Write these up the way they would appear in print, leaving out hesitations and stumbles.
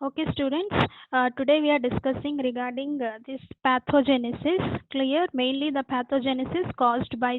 Okay, students, today we are discussing regarding this pathogenesis. Clear, mainly the pathogenesis caused by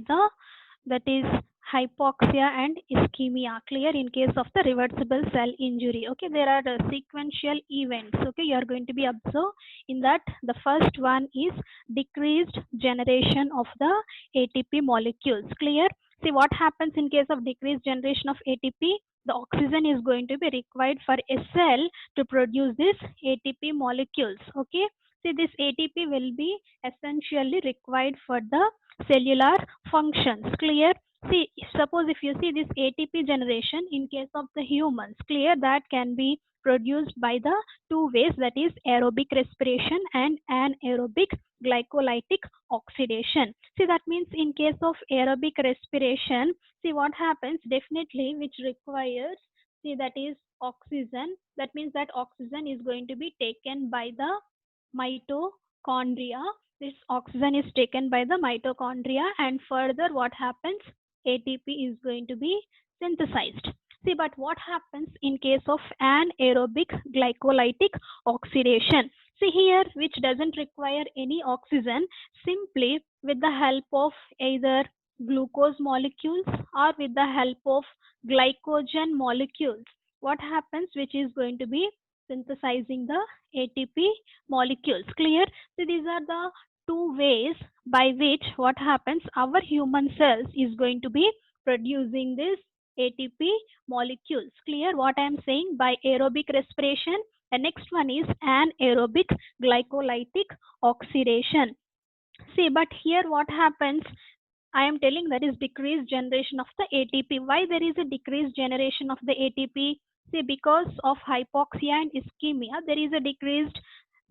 that is hypoxia and ischemia. Clear, in case of the reversible cell injury. Okay, there are sequential events. Okay, you are going to be observed in that. The first one is decreased generation of the ATP molecules. Clear. See what happens in case of decreased generation of ATP. The oxygen is going to be required for a cell to produce this ATP molecules. Okay, see this ATP will be essentially required for the cellular functions. Clear. See, suppose if you see this ATP generation in case of the humans, clear, that can be produced by the two ways, that is aerobic respiration and anaerobic glycolytic oxidation. See, that means in case of aerobic respiration, see what happens, definitely which requires, see, that is oxygen. That means that oxygen is going to be taken by the mitochondria. This oxygen is taken by the mitochondria, and further what happens, ATP is going to be synthesized. See, but what happens in case of anaerobic glycolytic oxidation? See here, which doesn't require any oxygen, simply with the help of either glucose molecules or with the help of glycogen molecules, what happens, which is going to be synthesizing the ATP molecules. Clear. So these are the two ways by which what happens, our human cells is going to be producing this ATP molecules. Clear what I am saying by aerobic respiration. The next one is anaerobic glycolytic oxidation. See, but here what happens, I am telling that is decreased generation of the ATP. Why there is a decreased generation of the ATP? See, because of hypoxia and ischemia, there is a decreased,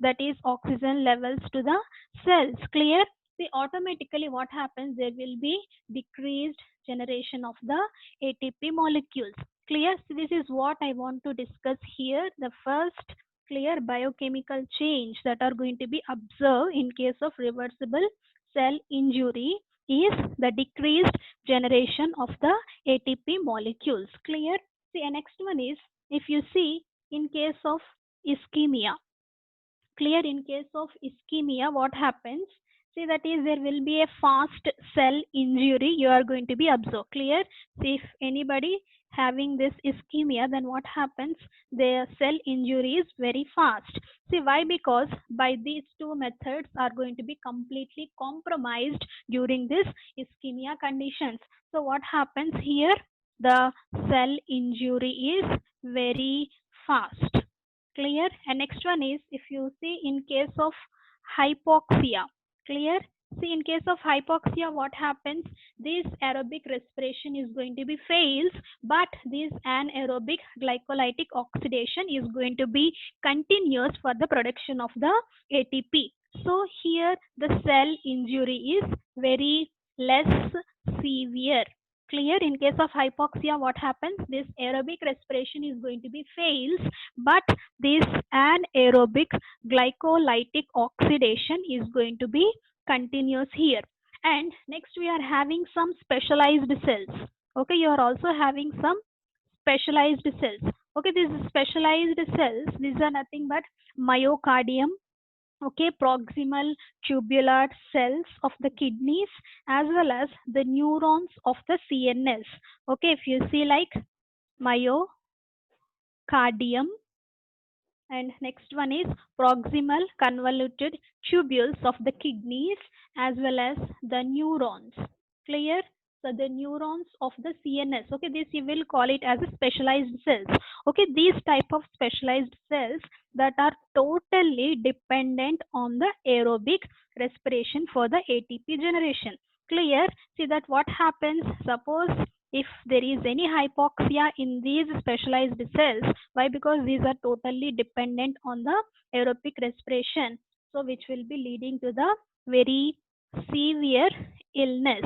that is oxygen levels to the cells. Clear? See, automatically what happens, there will be decreased generation of the ATP molecules. Clear? So this is what I want to discuss here. The first clear biochemical change that are going to be observed in case of reversible cell injury is the decreased generation of the ATP molecules. Clear? See, next one is, if you see in case of ischemia, clear, in case of ischemia, what happens? See, that is there will be a fast cell injury you are going to be observed. Clear? See, if anybody having this ischemia, then what happens? Their cell injury is very fast. See, why? Because by these two methods are going to be completely compromised during this ischemia conditions. So what happens here? The cell injury is very fast. Clear. And next one is, if you see in case of hypoxia. Clear. See, in case of hypoxia, what happens, this aerobic respiration is going to be fails, but this anaerobic glycolytic oxidation is going to be continuous for the production of the ATP. So here the cell injury is very less severe. Clear. In case of hypoxia, what happens, this aerobic respiration is going to be fails, but this anaerobic glycolytic oxidation is going to be continuous here. And next we are having some specialized cells. Okay, you are also having some specialized cells. Okay, these specialized cells, these are nothing but myocardium, okay, proximal tubular cells of the kidneys, as well as the neurons of the CNS. Okay, if you see like myocardium, and next one is proximal convoluted tubules of the kidneys, as well as the neurons. Clear? So the neurons of the CNS. Okay, this you will call it as a specialized cells. Okay, these type of specialized cells that are totally dependent on the aerobic respiration for the ATP generation. Clear? See that what happens, suppose if there is any hypoxia in these specialized cells. Why? Because these are totally dependent on the aerobic respiration, so which will be leading to the very severe illness.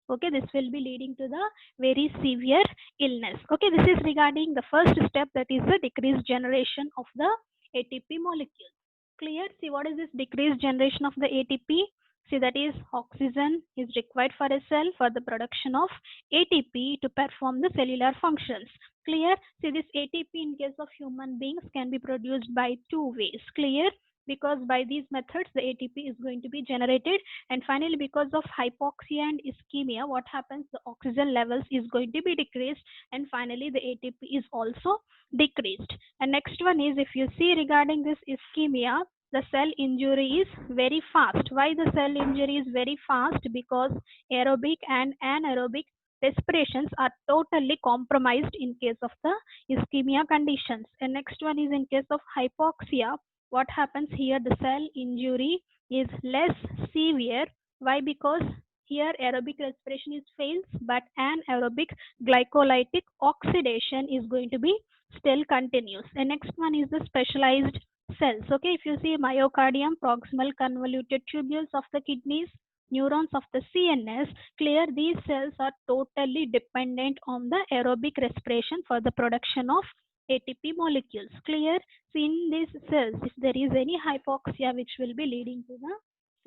Okay, this will be leading to the very severe illness. Okay, this is regarding the first step, that is the decreased generation of the ATP molecule. Clear? See, what is this decreased generation of the ATP? See, that is oxygen is required for a cell for the production of ATP to perform the cellular functions. Clear? See, this ATP in case of human beings can be produced by two ways. Clear? Because by these methods the ATP is going to be generated, and finally because of hypoxia and ischemia, what happens, the oxygen levels is going to be decreased, and finally the ATP is also decreased. And next one is, if you see regarding this ischemia, the cell injury is very fast. Why the cell injury is very fast? Because aerobic and anaerobic respirations are totally compromised in case of the ischemia conditions. And next one is in case of hypoxia, what happens here, the cell injury is less severe. Why? Because here aerobic respiration is fails, but anaerobic glycolytic oxidation is going to be still continuous. And next one is the specialized cells. Okay, if you see myocardium, proximal convoluted tubules of the kidneys, neurons of the CNS, clear, these cells are totally dependent on the aerobic respiration for the production of ATP molecules. Clear? So in these cells, if there is any hypoxia, which will be leading to the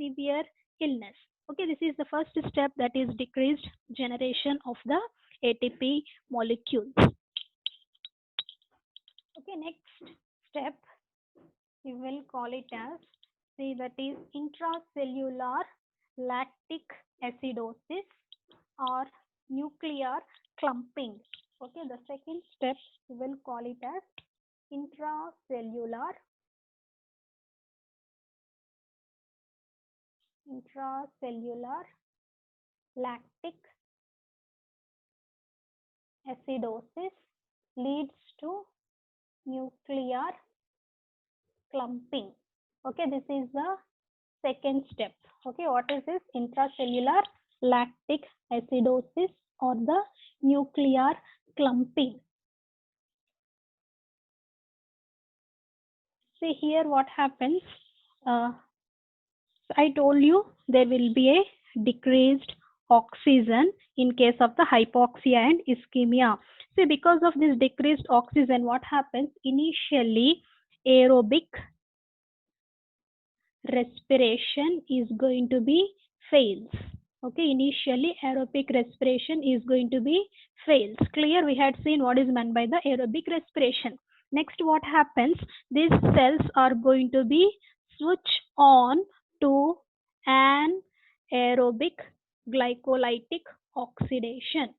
severe illness. Okay, this is the first step, that is decreased generation of the ATP molecules. Okay, next step we will call it as, see, that is intracellular lactic acidosis or nuclear clumping. Okay, the second step we will call it as intracellular lactic acidosis leads to nuclear clumping. Okay, this is the second step. Okay, what is this? Intracellular lactic acidosis or the nuclear clumping. See here what happens. I told you there will be a decreased oxygen in case of the hypoxia and ischemia. See, because of this decreased oxygen, what happens? Initially, aerobic respiration is going to be fails. Okay, initially aerobic respiration is going to be fails. Clear? We had seen what is meant by the aerobic respiration. Next, what happens? These cells are going to be switched on to an aerobic glycolytic oxidation.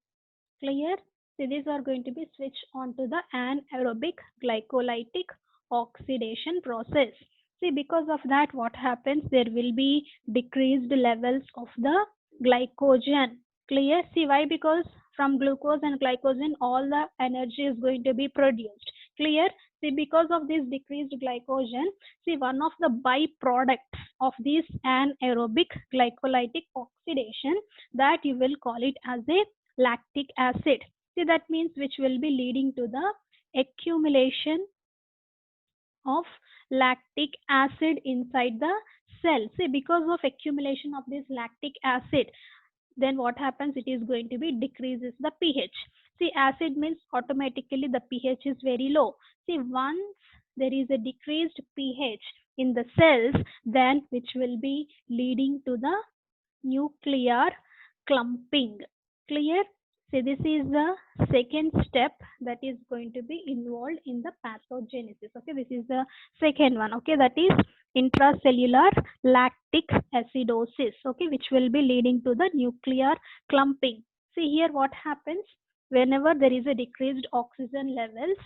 Clear? So these are going to be switched on to the anaerobic glycolytic oxidation process. See, because of that, what happens? There will be decreased levels of the glycogen. Clear? See, why? Because from glucose and glycogen, all the energy is going to be produced. Clear? See, because of this decreased glycogen, see, one of the byproducts of this anaerobic glycolytic oxidation, that you will call it as a lactic acid. See, that means which will be leading to the accumulation of lactic acid inside the cell. See, because of accumulation of this lactic acid, then what happens? It is going to be decreases the pH. See, acid means automatically the pH is very low. See, once there is a decreased pH in the cells, then which will be leading to the nuclear clumping. Clear? So this is the second step that is going to be involved in the pathogenesis. Okay, this is the second one. Okay, that is intracellular lactic acidosis. Okay, which will be leading to the nuclear clumping. See here what happens whenever there is a decreased oxygen levels,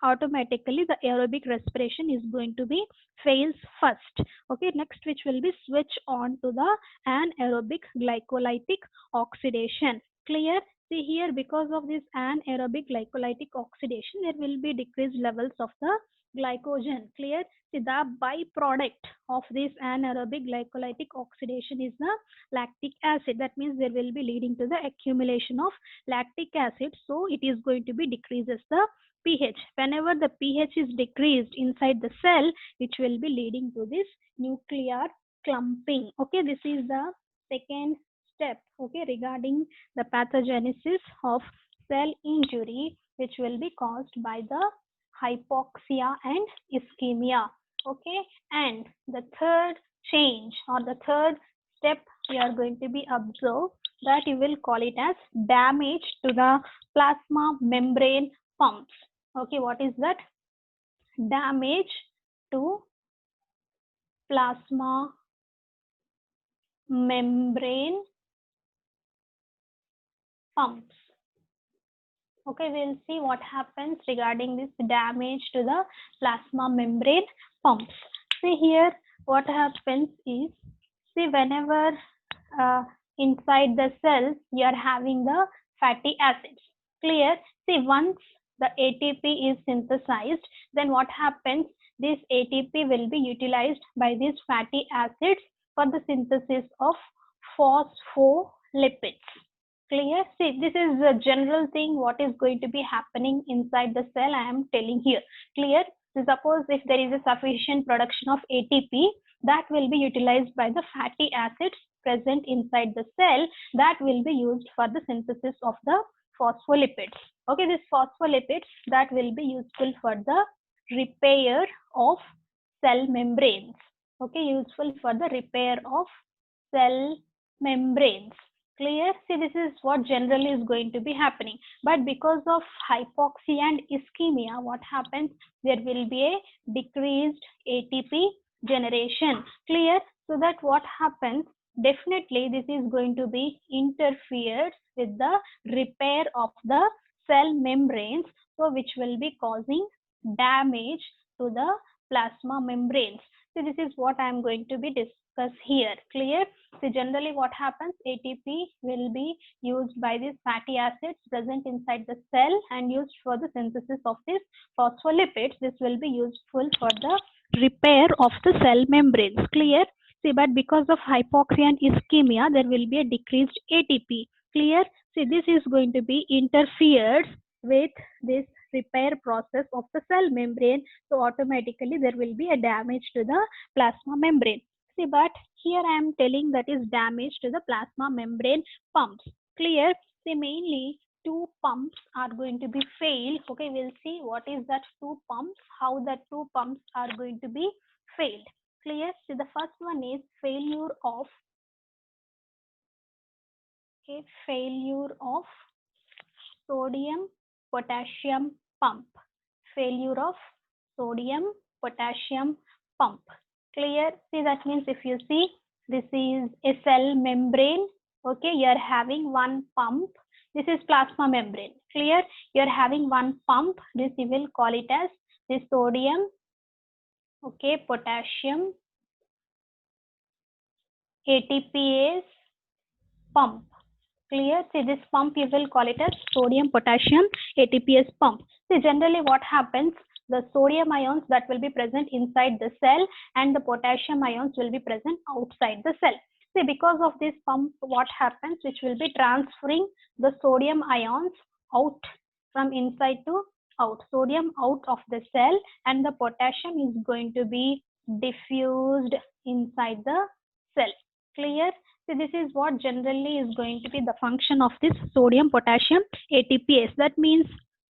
automatically the aerobic respiration is going to be fails first. Okay, next which will be switch on to the anaerobic glycolytic oxidation. Clear? See here, because of this anaerobic glycolytic oxidation, there will be decreased levels of the glycogen. Clear? See, the byproduct of this anaerobic glycolytic oxidation is the lactic acid. That means there will be leading to the accumulation of lactic acid. So it is going to be decreases the pH. Whenever the pH is decreased inside the cell, which will be leading to this nuclear clumping. Okay, this is the second step. Okay, regarding the pathogenesis of cell injury, which will be caused by the hypoxia and ischemia. Okay, and the third change or the third step you are going to be observed, that you will call it as damage to the plasma membrane pumps. Okay, what is that? Damage to plasma membrane pumps. Okay, we'll see what happens regarding this damage to the plasma membrane pumps. See here, what happens is, see, whenever inside the cells you are having the fatty acids. Clear? See, once the ATP is synthesized, then what happens? This ATP will be utilized by these fatty acids for the synthesis of phospholipids. Clear? See, this is the general thing what is going to be happening inside the cell. I am telling here. Clear? So suppose if there is a sufficient production of ATP, that will be utilized by the fatty acids present inside the cell, that will be used for the synthesis of the phospholipids. Okay, these phospholipids that will be useful for the repair of cell membranes. Okay, useful for the repair of cell membranes. Clear? See, this is what generally is going to be happening. But because of hypoxia and ischemia, what happens? There will be a decreased ATP generation. Clear? So that what happens? Definitely this is going to be interfered with the repair of the cell membranes, so which will be causing damage to the plasma membranes. So this is what I am going to be discuss here. Clear? So generally what happens, ATP will be used by these fatty acids present inside the cell and used for the synthesis of these phospholipids. This will be useful for the repair of the cell membranes. Clear? See, but because of hypoxia and ischemia, there will be a decreased ATP. Clear? See, this is going to be interfered with this repair process of the cell membrane, so automatically there will be a damage to the plasma membrane. See, but here I am telling that is damage to the plasma membrane pumps. Clear? See, mainly two pumps are going to be failed. Okay, we'll see what is that two pumps, how that two pumps are going to be failed. Clear? So the first one is failure of sodium potassium pump. Failure of sodium potassium pump. Clear? See, that means if you see, this is a cell membrane. Okay, you are having one pump. This is plasma membrane. Clear? You are having one pump. This you will call it as the sodium, okay, potassium ATPase pump. Clear? See, this pump you will call it as sodium potassium ATPase pump. See, generally what happens, the sodium ions that will be present inside the cell and the potassium ions will be present outside the cell. See, because of this pump, what happens, which will be transferring the sodium ions out from inside to out, sodium out of the cell, and the potassium is going to be diffused inside the cell. Clear? So this is what generally is going to be the function of this sodium potassium ATPase. That means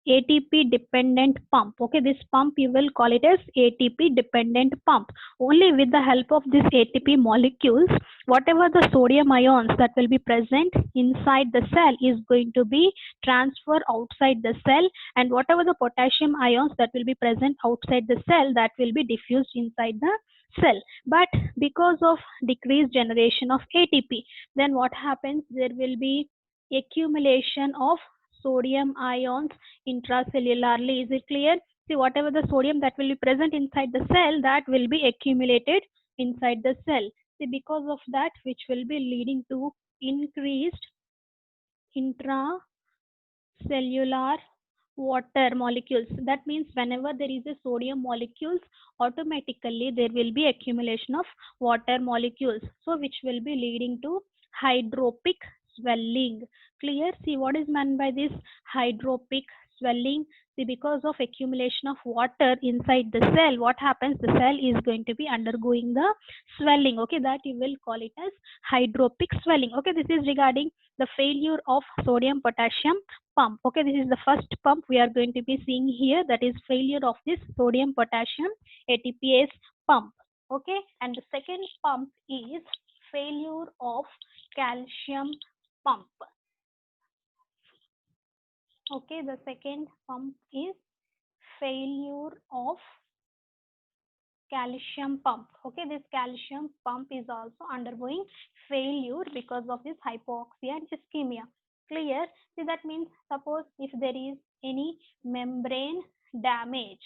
ATP dependent pump. Okay, this pump you will call it as ATP dependent pump. Only with the help of this ATP molecules, whatever the sodium ions that will be present inside the cell is going to be transferred outside the cell, and whatever the potassium ions that will be present outside the cell, that will be diffused inside the cell. But because of decreased generation of ATP, then what happens, there will be accumulation of sodium ions intracellularly. Is it clear? See, whatever the sodium that will be present inside the cell, that will be accumulated inside the cell. See, because of that, which will be leading to increased intracellular water molecules. That means whenever there is a sodium molecules, automatically there will be accumulation of water molecules, so which will be leading to hydropic swelling. Clear? See, what is meant by this hydropic swelling? See, because of accumulation of water inside the cell, what happens, the cell is going to be undergoing the swelling. Okay, that you will call it as hydropic swelling. Okay, this is regarding the failure of sodium potassium pump. Okay, this is the first pump we are going to be seeing here, that is failure of this sodium potassium ATPase pump. Okay, and the second pump is failure of calcium pump. Okay, the second pump is failure of calcium pump. Okay, this calcium pump is also undergoing failure because of this hypoxia and ischemia. Clear? See, that means suppose if there is any membrane damage.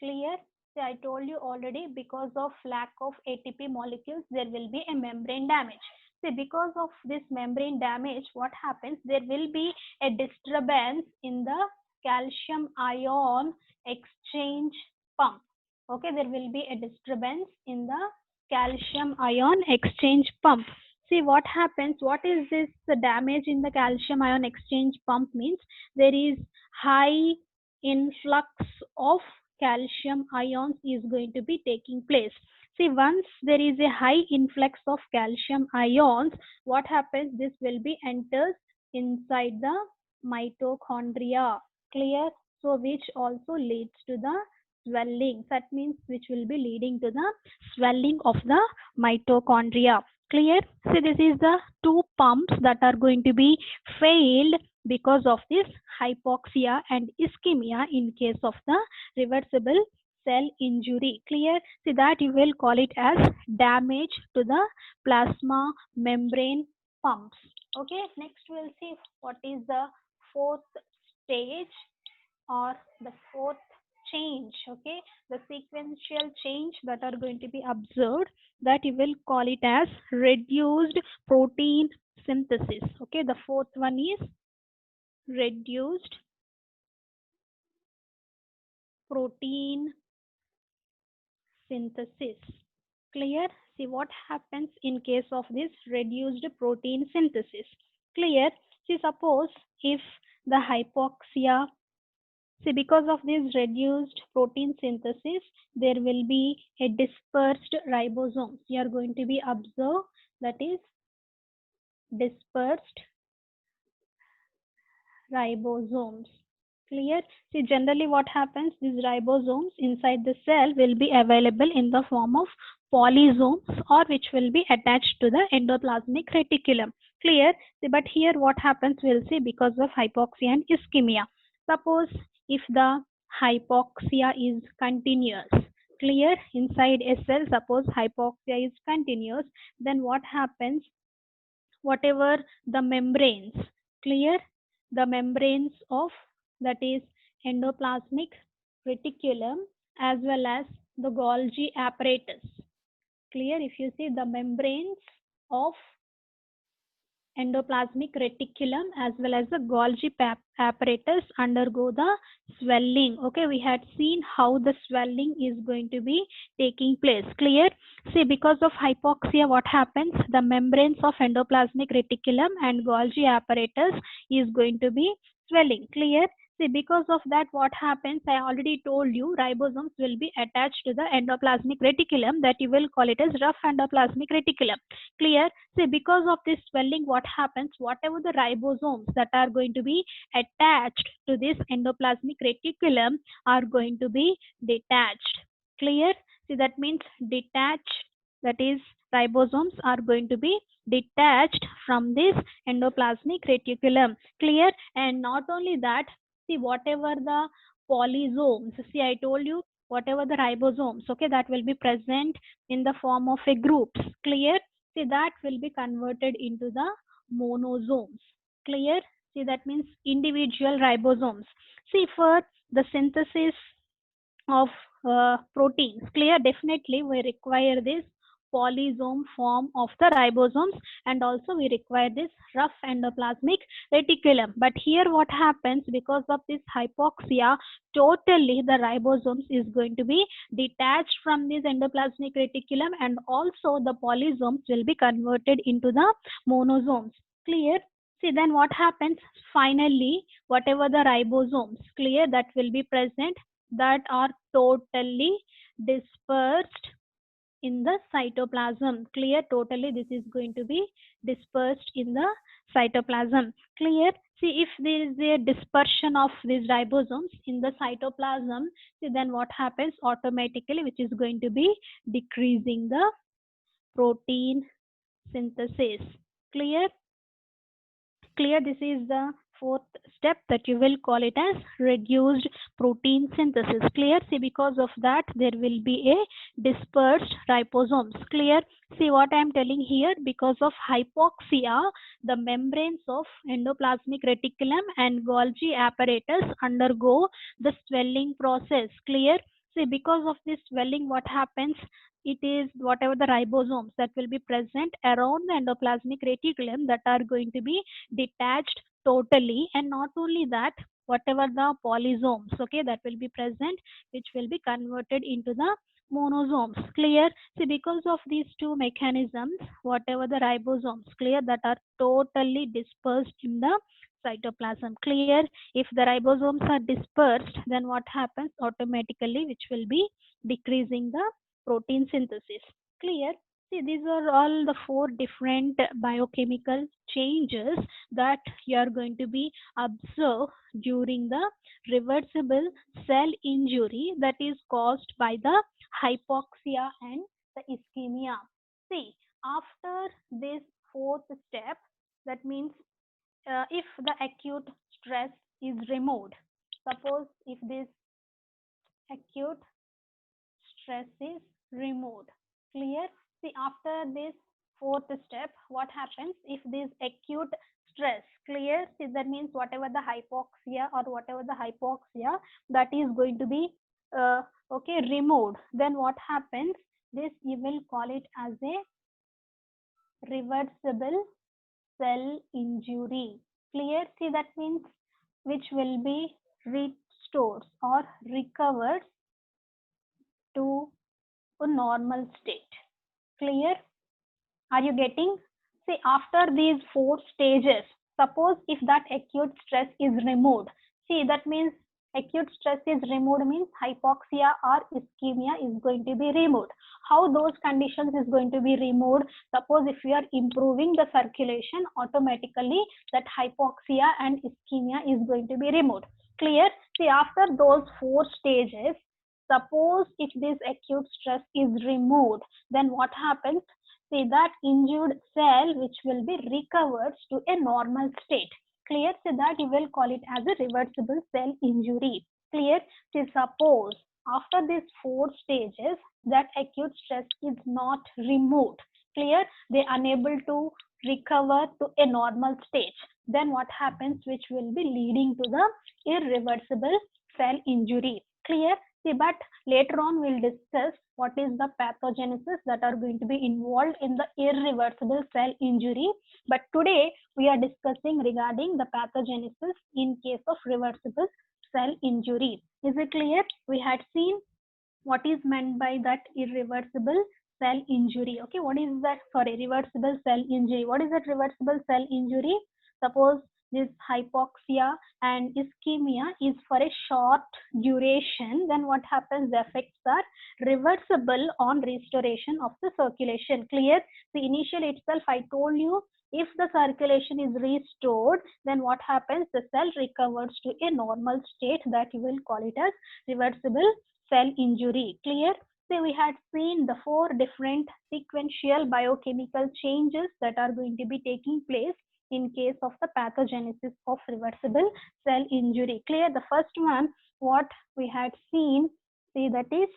Clear? See, I told you already, because of lack of ATP molecules there will be a membrane damage. See, because of this membrane damage, what happens? There will be a disturbance in the calcium ion exchange pump. Okay, there will be a disturbance in the calcium ion exchange pump. See what happens, what is this damage in the calcium ion exchange pump means? There is high influx of calcium ions is going to be taking place. See, once there is a high influx of calcium ions, what happens? This will be enters inside the mitochondria. Clear? So which also leads to the swelling. That means which will be leading to the swelling of the mitochondria. Clear? So this is the two pumps that are going to be failed because of this hypoxia and ischemia in case of the reversible cell injury. Clear? See, that you will call it as damage to the plasma membrane pumps. Okay, next we'll see what is the fourth stage or the fourth change. Okay, the sequential change that are going to be observed, that you will call it as reduced protein synthesis. Okay, the fourth one is reduced protein synthesis. Clear? See what happens in case of this reduced protein synthesis. Clear? See, suppose if the hypoxia, see, because of this reduced protein synthesis, there will be a dispersed ribosomes. You are going to be observed, that is dispersed ribosomes. Clear? See, generally what happens, these ribosomes inside the cell will be available in the form of polysomes, or which will be attached to the endoplasmic reticulum. Clear? See, but here what happens, we'll see, because of hypoxia and ischemia. Suppose if the hypoxia is continuous. Clear? Inside a cell, suppose hypoxia is continuous, then what happens? Whatever the membranes, clear, the membranes of, that is endoplasmic reticulum, as well as the Golgi apparatus. Clear? If you see, the membranes of endoplasmic reticulum as well as the Golgi apparatus undergo the swelling. Okay, we had seen how the swelling is going to be taking place. Clear? See, because of hypoxia, what happens? The membranes of endoplasmic reticulum and Golgi apparatus is going to be swelling. Clear? See, because of that, what happens? I already told you, ribosomes will be attached to the endoplasmic reticulum, that you will call it as rough endoplasmic reticulum. Clear? See, because of this swelling, what happens? Whatever the ribosomes that are going to be attached to this endoplasmic reticulum are going to be detached. Clear? See, that means detached, that is ribosomes are going to be detached from this endoplasmic reticulum. Clear? And not only that, see, whatever the polysomes, see, I told you, whatever the ribosomes, okay, that will be present in the form of a groups. Clear? See, that will be converted into the monosomes. Clear? See, that means individual ribosomes. See, for the synthesis of proteins, clear, definitely we require this polysome form of the ribosomes, and also we require this rough endoplasmic reticulum. But here what happens, because of this hypoxia, totally the ribosomes is going to be detached from this endoplasmic reticulum, and also the polysomes will be converted into the monosomes. Clear? See, then what happens? Finally, whatever the ribosomes, clear, that will be present, that are totally dispersed in the cytoplasm. Clear? Totally this is going to be dispersed in the cytoplasm. Clear? See, if there is a dispersion of these ribosomes in the cytoplasm, see, then what happens? Automatically, which is going to be decreasing the protein synthesis. Clear? Clear, this is the fourth step that you will call it as reduced protein synthesis. Clear? See, because of that there will be a dispersed ribosomes. Clear? See what I am telling here, because of hypoxia, the membranes of endoplasmic reticulum and Golgi apparatus undergo the swelling process. Clear? See, because of this swelling, what happens? It is whatever the ribosomes that will be present around the endoplasmic reticulum that are going to be detached totally, and not only that, whatever the polysomes, okay, that will be present, which will be converted into the monosomes. Clear? See, because of these two mechanisms, whatever the ribosomes, clear, that are totally dispersed in the cytoplasm. Clear? If the ribosomes are dispersed, then what happens automatically, which will be decreasing the protein synthesis. Clear? See, these are all the four different biochemical changes that you are going to be observed during the reversible cell injury that is caused by the hypoxia and the ischemia. See, after this fourth step, that means if the acute stress is removed, suppose if this acute stress is removed. Clear? See, after this fourth step, what happens if this acute stress, clear? See, that means whatever the hypoxia or whatever the hypoxia that is going to be okay, removed, then what happens? This you will call it as a reversible cell injury. Clear? See, that means which will be restored or recovered to a normal state. Clear? Are you getting? See, after these four stages, suppose if that acute stress is removed, see, that means acute stress is removed means hypoxia or ischemia is going to be removed. How those conditions is going to be removed? Suppose if we are improving the circulation, automatically that hypoxia and ischemia is going to be removed. Clear? See, after those four stages, suppose if this acute stress is removed, then what happens? See, that injured cell which will be recovered to a normal state. Clear? So that you will call it as a reversible cell injury. Clear? So suppose after these four stages that acute stress is not removed. Clear? They are unable to recover to a normal stage. Then what happens, which will be leading to the irreversible cell injury. Clear? See, but later on we'll discuss what is the pathogenesis that are going to be involved in the irreversible cell injury. But today we are discussing regarding the pathogenesis in case of reversible cell injury. Is it clear? We had seen what is meant by that irreversible cell injury. Okay, what is that? Sorry, reversible cell injury. What is that reversible cell injury? Suppose this hypoxia and ischemia is for a short duration, then what happens? The effects are reversible on restoration of the circulation. Clear? The initial itself I told you, if the circulation is restored, then what happens? The cell recovers to a normal state, that you will call it as reversible cell injury. Clear? So we had seen the four different sequential biochemical changes that are going to be taking place in case of the pathogenesis of reversible cell injury. Clear? The first one, what we had seen, see, that is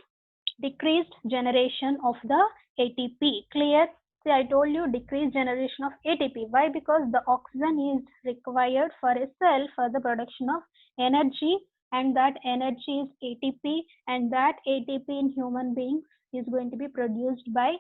decreased generation of the ATP. Clear? See, I told you decreased generation of ATP. Why? Because the oxygen is required for a cell for the production of energy, and that energy is ATP, and that ATP in human beings is going to be produced by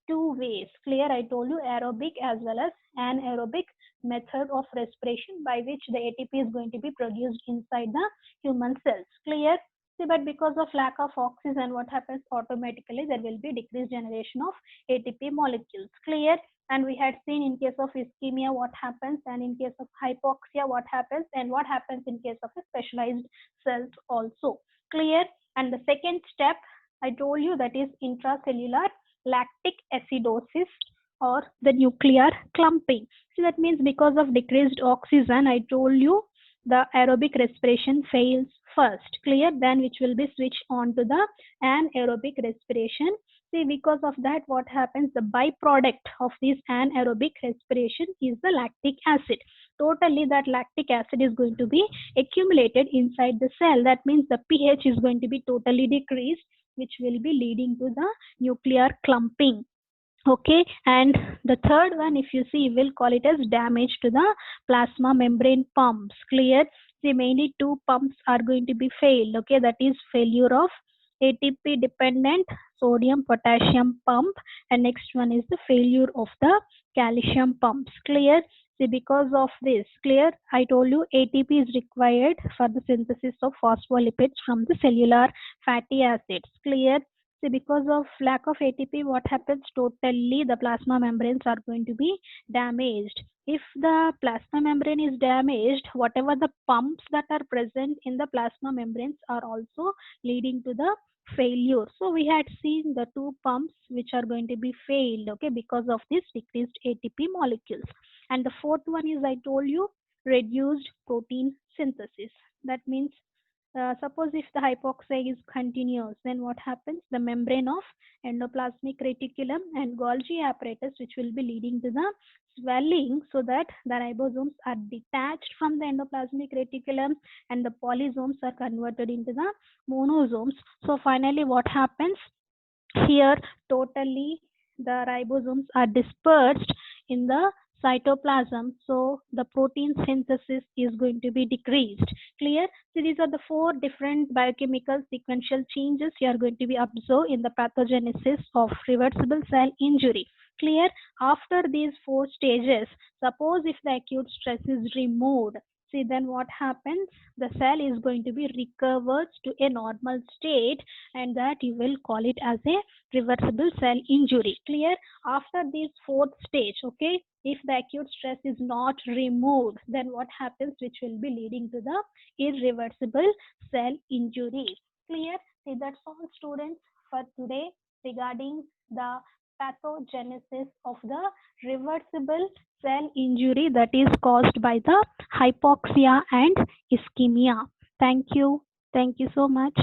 two ways. Clear? I told you aerobic as well as anaerobic method of respiration by which the ATP is going to be produced inside the human cells. Clear? See, but because of lack of oxygen, what happens? Automatically there will be decreased generation of ATP molecules. Clear? And we had seen in case of ischemia what happens, and in case of hypoxia what happens, and what happens in case of a specialized cells also. Clear? And the second step I told you, that is intracellular lactic acidosis or the nuclear clumping. So that means because of decreased oxygen, I told you the aerobic respiration fails first. Clear? Then which will be switched on to the anaerobic respiration, See, because of that, what happens? The byproduct of this anaerobic respiration is the lactic acid. Totally, that lactic acid is going to be accumulated inside the cell. That means the pH is going to be totally decreased, which will be leading to the nuclear clumping. Okay, and the third one, if you see, we'll call it as damage to the plasma membrane pumps. Clear? See, mainly two pumps are going to be failed. Okay, that is failure of ATP dependent sodium potassium pump, and next one is the failure of the calcium pumps. Clear? See, because of this, clear, I told you ATP is required for the synthesis of phospholipids from the cellular fatty acids. Clear? See, because of lack of ATP, what happens? Totally, the plasma membranes are going to be damaged. If the plasma membrane is damaged, whatever the pumps that are present in the plasma membranes are also leading to the failure. So we had seen the two pumps which are going to be failed, okay, because of this decreased ATP molecules. And the fourth one is, I told you, reduced protein synthesis. That means suppose if the hypoxia is continuous, then what happens? The membrane of endoplasmic reticulum and Golgi apparatus, which will be leading to the swelling, so that the ribosomes are detached from the endoplasmic reticulum and the polysomes are converted into the monosomes. So finally, what happens? Here, totally the ribosomes are dispersed in the cytoplasm, so the protein synthesis is going to be decreased. Clear? So these are the four different biochemical sequential changes you are going to be observed in the pathogenesis of reversible cell injury. Clear? After these four stages, suppose if the acute stress is removed, see, then what happens? The cell is going to be recovered to a normal state, and that you will call it as a reversible cell injury. Clear? After this fourth stage, okay, if the acute stress is not removed, then what happens? Which will be leading to the irreversible cell injury. Clear? See, that's all, students, for today regarding the pathogenesis of the reversible cell injury that is caused by the hypoxia and ischemia. Thank you. Thank you so much.